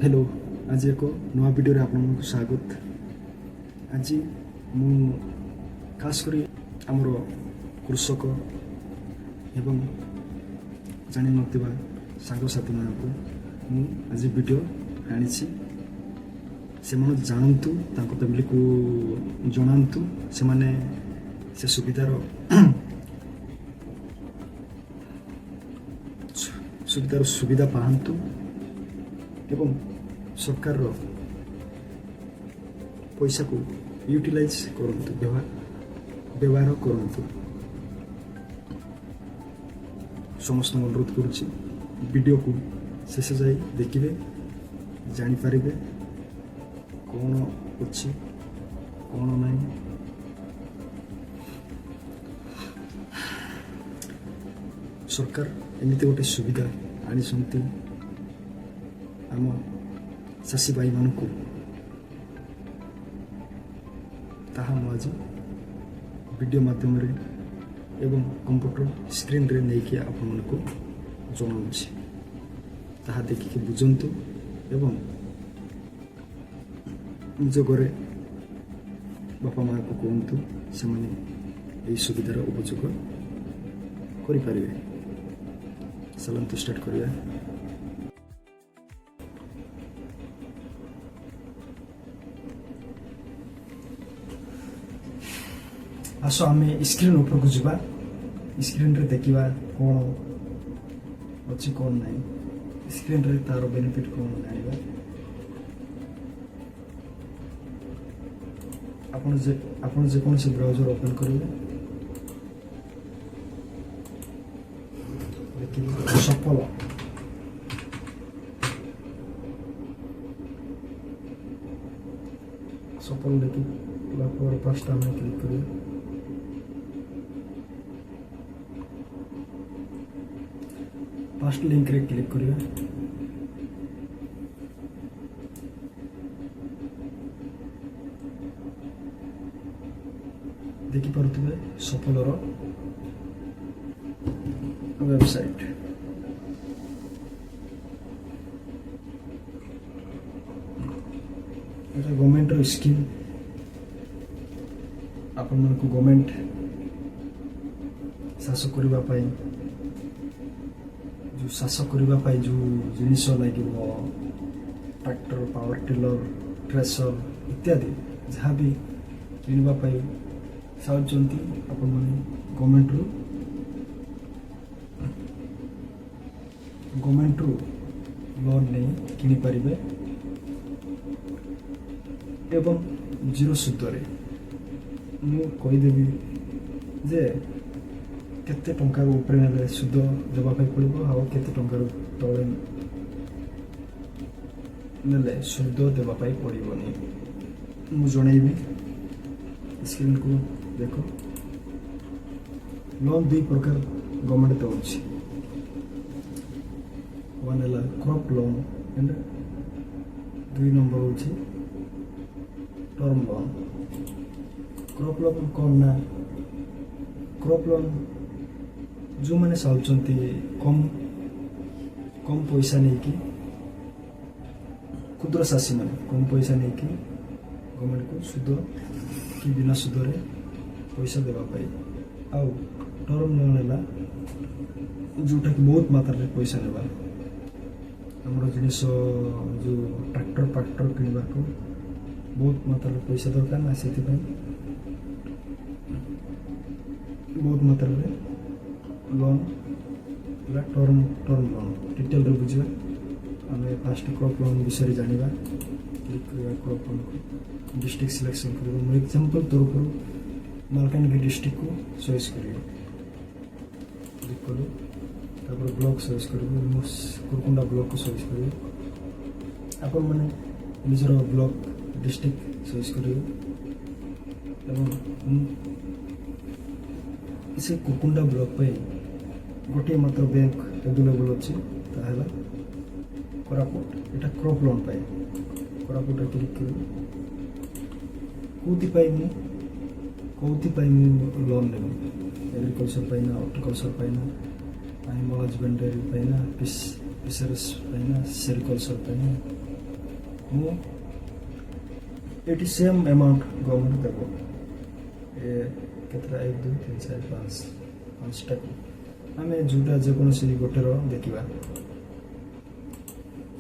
Hello आज एक नवा वीडियो रे आपन स्वागत। आज मु खास करी आमर कृषक एवं जानी नथिबा सांगसाथी मानकु मु आज वीडियो आनी से मन जानतु तांको फैमिली को जनातु से माने से सुविधा पाहतु एवं सरकार पैसा को यूटिलाइज करंतु व्यवहार करंतु समस्त अनुरोध करुच्ची वीडियो को शेष जाए देखिए जानी पारे कौन अच्छी कौन नहीं। सरकार एमती गोटे सुविधा आनी आम चाषी भाई मान को ताहा आज वीडियो माध्यम एवं कंप्यूटर स्क्रीन रे नहीं कि आप को जनाऊँच ताहा देखिए बुझंतु एवं निज घरे बापा माँ को कहतु से यही सुविधार उपयोग करें। चलतु स्टार्ट करिया। आस आम स्क्रीन ऊपर को जावा स्क्रीन रे देखा कौन अच्छी कौन नहीं स्क्रीन रे तार बेनिफिट कौन जाना आपन जेकोसी ब्राउजर ओपन करेंगे सफल देखी पाँचटा में क्लिक करिए। फर्स्ट लिंक रे क्लिक करिए। देखि पारुथिबे सफलर वेबसाइट गवर्नमेंट स्कीम आपण को गवर्नमेंट शासक करने जो शासक करने जो जिनिस लगे ट्रैक्टर पावर टिलर ट्रेसर इत्यादि जहाँ भी किणवाई चाहते आपण गवर्नमेंट रू लोन नहीं किनी पारिबे एवं जीरो सुधरे मु कहीदेवी जे केते टंकार ऊपर ने सुध देवाई पड़ो आ केते टंकार तले नेले सुध देवाई पड़ोनी मु जनइबी। स्क्रीन को देखो लोन दुई प्रकार गवर्नमेंट दौर वन है क्रॉप लोन एंड दुई नंबर हूँ टर्म लोन। क्रॉप लोन कौन ना क्रॉप लोन जो मैंने चाहते कम पैसा नहीं कि क्षुद्र चाषी मैंने कम पैसा नहीं कि गवर्नमेंट को सुध कि बिना सुधरे पैसा देवाई आउ टर्म लोन है जोटा कि बहुत मात्रा में पैसा नेबा आमर जिनिस जो ट्रैक्टर पाक्टर किणवा को बहुत मात्रा में पैसा दरकार ना से बहुत मात्रा में लोन टर्म लोन डिटेल रे बुझा आम फास्ट क्रॉप लोन विषय जाना क्लिक करवा क्रॉप लोन को डिस्ट्रिक्ट सिलेक्शन कर एग्जांपल तरफ मालकानगिरी डिस्ट्रिक्ट को चॉइस करिए क्लिक करूँ तापर ब्लॉक चॉइस करेंगे कुरकुंडा ब्लॉक को चॉइस करेंगे आपण मैंने निजर ब्लॉक डिस्ट्रिक्ट चॉइस करेंगे इसे कुरकुंडा ब्लॉक पे गोटे मात्र बैंक अवेलेबल अच्छी कोरापुट एटा क्रॉप लोन पाए कोरापुट क्लिक कर कौन लोन ने एग्रीकल्चर पाइना हॉर्टिकल्चर पाइना एनिमल हजबेंडरी पाइना फिशरीज पाइना सेरिकल्चर पाइना ये सेम अमाउंट गवर्नमेंट देव केतटा 1 2 3 4 5 5टा आम जोटा जेकोसी गोटे देखा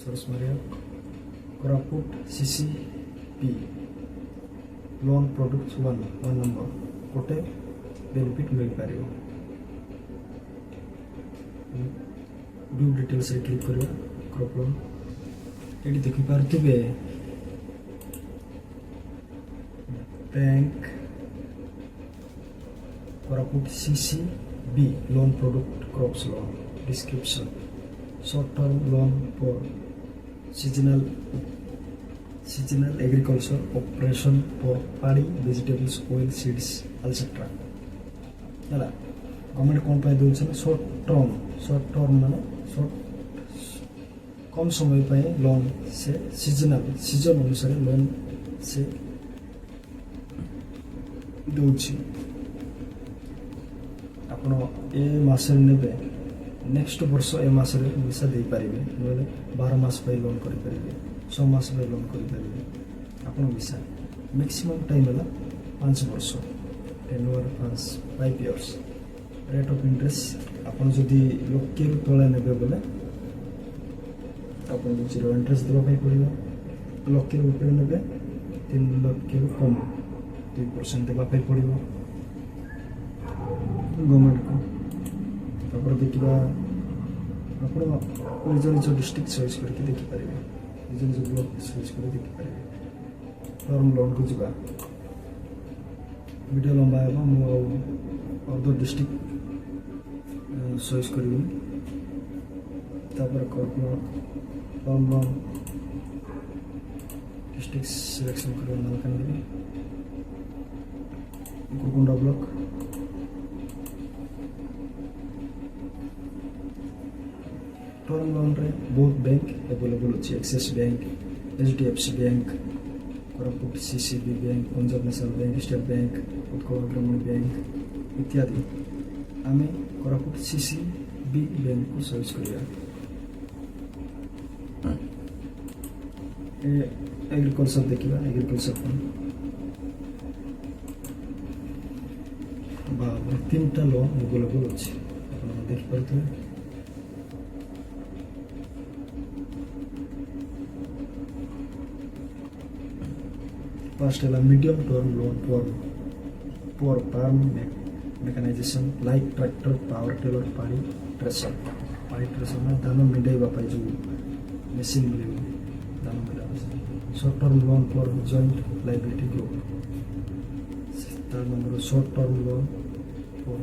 सर्च मारिया Koraput CCB loan product 1 number गोटे बेनिफिट मिल पार व्यू डिटेल्स क्लिक करिया क्रॉप लोन ये देखि पारथिबे bank Koraput CCB loan product crops loan description short term loan for seasonal agriculture operation for paddy vegetables oil seeds etc है government कौन पाई दौर शॉर्ट टर्म माने कम समय पाए लोन से सीजन अनुसार लोन से दौची आपण ए मासरे नेबे नेक्स्ट वर्ष ए मासरे वीसा दे पारिबे नले 12 मास पाई लोन करि पारिबे 6 मास पाई लोन करि पारिबे आपण वीसा मैक्सिमम टाइम है 5 वर्ष tenure 5 years rate of interest आपण जदि लक्ष्य रु तळे नेबे बोले आपण 0 इंटरेस्ट देबा पाई पड़िबो लक्ष्य रु ऊपर नेबे 3 लक्ष्य रु कम 2% देबा पाई पड़िबो गवर्नमेंट को तापर देखिबा आपण निज डिस्ट्रिक्ट चॉइस करके देखि पारिबे निज ब्लॉक चॉइस करके देखि पारिबे टर्म लोन को जबा वीडियो लंबा है मो अदर डिस्ट्रिक्ट चॉइस करबी तापर टर्म लोन डिस्ट्रिक्ट सिलेक्शन करबा मालकानगिरी गोकुंडा ब्लॉक टर्म लोन रे बहुत बैंक अवेलेबल अच्छे axis bank HDFC bank Koraput CCB bank Punjab national bank state bank Utkal ग्रामीण बैंक इत्यादि आम कोरापुट CCB बैंक को सर्च करिया एग्रीकल्चर देखिबा एग्रीकल्चर बा 3टा लोन अवेलेबल अच्छे आप देख पाते फर्स्ट है medium term loan for farm mechanisation like tractor power tiller paddy thresher में धान मिडेबा जो मेसीन मिले धान मिला short term loan for joint liability group तार number short term loan for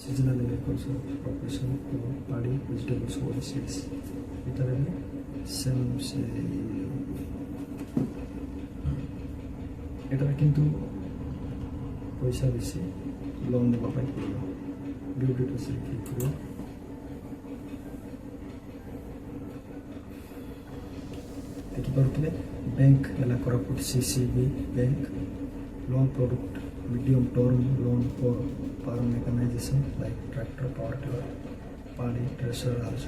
seasonal agriculture operation for paddy vegetables oil seeds इधर same से एटा किंतु पैसा बेसी लोन देबा पाई पड़ो व्यू डिटेल्स क्लिक करियो देखि पारुतले बैंक एला Koraput CCB bank loan product medium term loan for farm mechanisation like tractor power tiller paddy thresher etc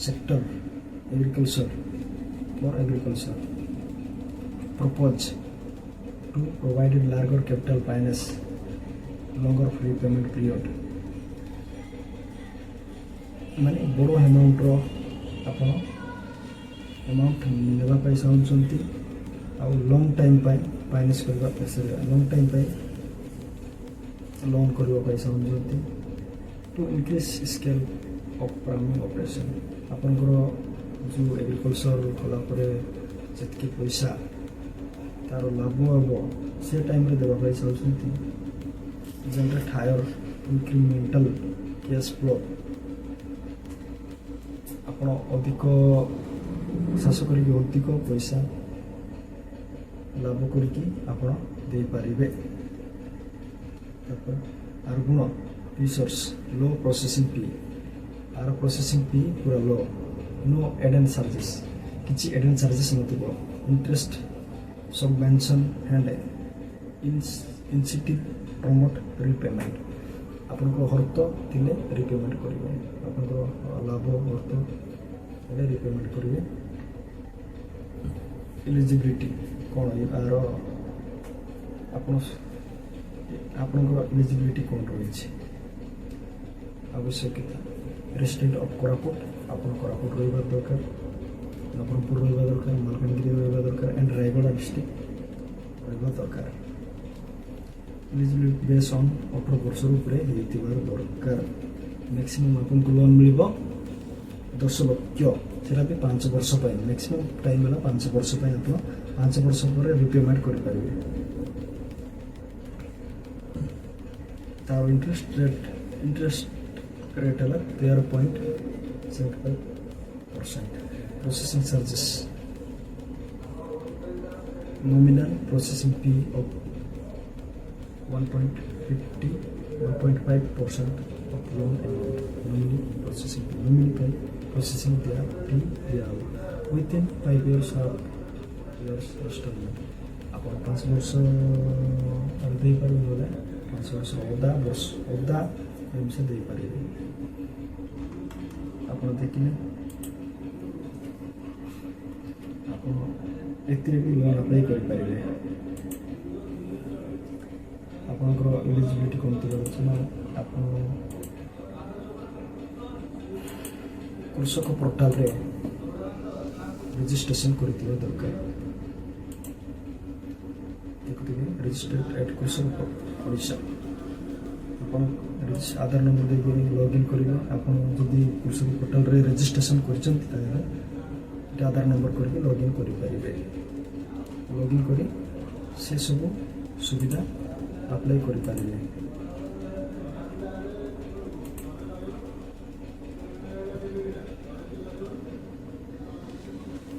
sector agriculture for agriculture propose to provide larger capital finance, longer free payment period. माने बड़ो amount रो आपण amount नेबा पाई चाहउछंती आ long time पाई finance करबा पैसे लॉन्ग टाइम पाई लोन करबा पाई चाहउछंती to increase scale of farming operation आपण जो एग्रीकल्चर कला परे जतकी पैसा तार लाभ हम से टाइम रे देवा पाई चाहउछंती generate higher incremental cash flow आपण अधिक चाष करके अधिक पैसा लाभ करके आपण दे पारिबे आर गुण फीचर्स लो प्रोसेसिंग फी आर प्रोसेसिंग फी पूरा लो नो एडेन चार्जेस किछि एडेन चार्जेस नथिबो interest subvention and incentive promote repayment आपन को हर्त थिले रिपेमेंट करिवे आपन को लाभ हर्त एले रिपेमेंट करिवे एलिजिबिलिटी कौन यार आपण एलिजिबिलिटी कौन रही आवश्यकता रेसिडेंट ऑफ कोरापुट आपण कोरापुट रहा दरकार नवरंगपुर रहा दरकार मालकानगिरी रहा दरकार एंड रायगढ़ डिस्ट्रिक्ट रहा दरकार एलिजिबिलिटी बेस ऑन 18 वर्ष ऊपर दरकार मैक्सिमम आपन को लोन मिल 10 लाख सेटा भी 5 वर्ष मैक्सिमम टाइम है 5 वर्ष आप 5 वर्ष पर रिपेमेंट करें तार इंटरेस्ट रेट है 13.75% processing charges nominal processing fee of 1.5% of loan amount nominal processing their fee within 5 years installment आपण 5 वर्ष दे पारे 5 वर्ष अवधा से दे पारे आपण देखिले आपण एतिरे भी लोन अप्लाई कर पारे आपनकर एलिजिबिलिटी कमती रही ना आप कृषक पोर्टाल रे रजिस्ट्रेशन कर दरकार देखते रजिस्टर्ड एट कृषक ओडिशा आप आधार नंबर देकर लॉगिन करेंगे आपड़ी कृषक पोर्टाल रे रजिस्ट्रेशन कर आधार नंबर करके लॉगिन करेंगे लॉगिन कर से सब सुविधा अप्लाई करें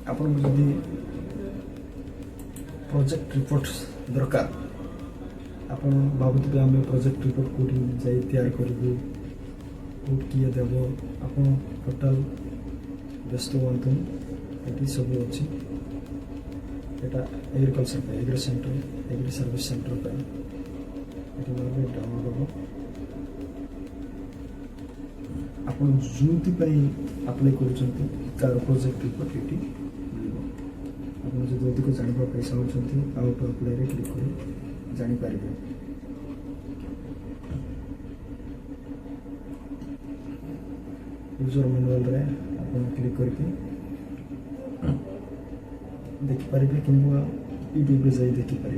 आपन जदि प्रोजेक्ट रिपोर्ट दरकार आपन भावुथे आम प्रोजेक्ट रिपोर्ट कौटी जाई तैयार करूँ कौट किए देव आप टोटाल व्यस्त हूँ ये सब अच्छी यहाँ agriculture agri centre agri service centre download हम आप जो अप्लाई कर प्रोजेक्ट रिपोर्ट ये मिल आप अधिक जानवाई चाहते आउ टू अप्लाई क्लिक कर जापर यूजर मैनुअल रे आप क्लिक करके देखिपारे कि यूट्यूब जाई देखिपारे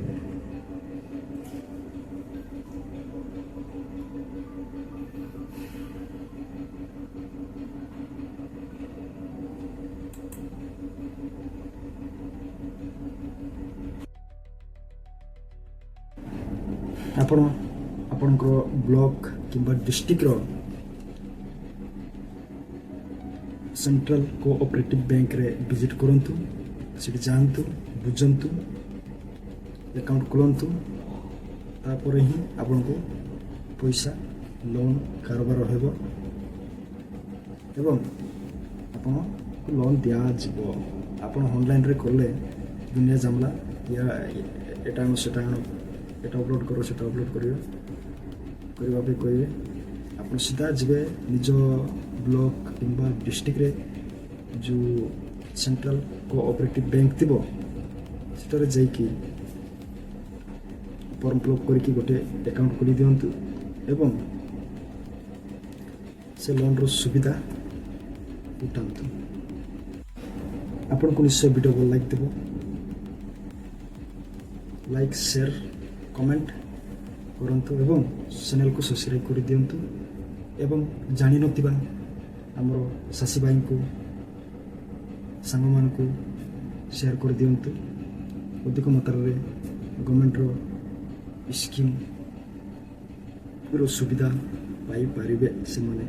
आपणकर ब्लॉक किंबा डिस्ट्रिक्ट सेंट्रल कोऑपरेटिव बैंक रे विजिट करंतु सीट जानतु बुझंतु अकाउंट खोलंतु तापर ही आपनको पैसा लोन कारोबार हेबो एवं आपन लोन दिया जिवो आपन ऑनलाइन रे करले दुनिया जमला या एटा सेटा एटा अपलोड करो सेटा अपलोड करियो करबा पे कहिए आप सीधा जीवे निज ब्लॉक किंबा डिस्ट्रिक्ट रे जो सेंट्रल कोऑपरेटिव बैंक थी सेटारे जाइकी फॉर्म फिलअप करके गोटे अकाउंट खोली दिंतु एवं से लोन रो सुविधा उठातु आपन को निश्चय वीडियो भल लगे लाइक शेयर कमेंट करंतु एवं चैनल को सब्सक्राइब कर दिंतु एवं जानि नथिबा हमरो सासी भाई को सांग मान को शेयर कर दिंतु अधिक मात्रा रे गवर्नमेंट रो स्कीम रो सुविधा पाई पारिबे से माने